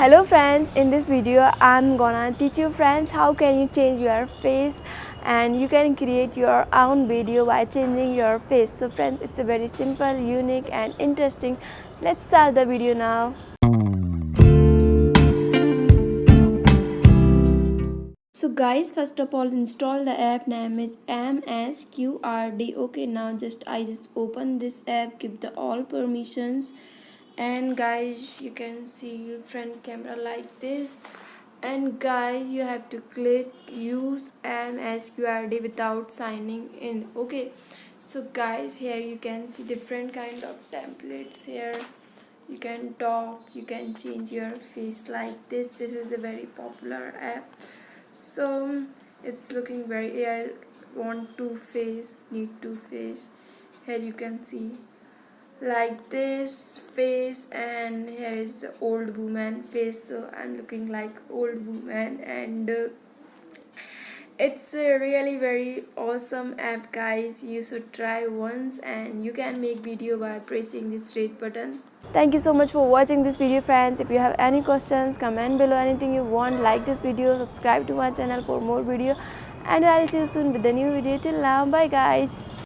Hello friends, in this video I'm gonna teach you friends how can you change your face and you can create your own video by changing your face. So friends, it's a very simple, unique and interesting. Let's start the video now. So guys, first of all install the app name is MSQRD. Okay, now I just open this app, give the all permissions, and guys you can see front camera like this, and guys you have to click use MSQRD without signing in. Okay, so guys here you can see different kind of templates. Here you can talk, you can change your face like this is a very popular app. So it's looking very here, want to face, need to face. Here you can see like this face, and here is the old woman face, so I'm looking like old woman, and it's a really very awesome app guys. You should try once, and you can make video by pressing this red button. Thank you so much for watching this video friends. If you have any questions, comment below. Anything you want, like this video, subscribe to my channel for more video, and I'll see you soon with the new video. Till now, bye guys.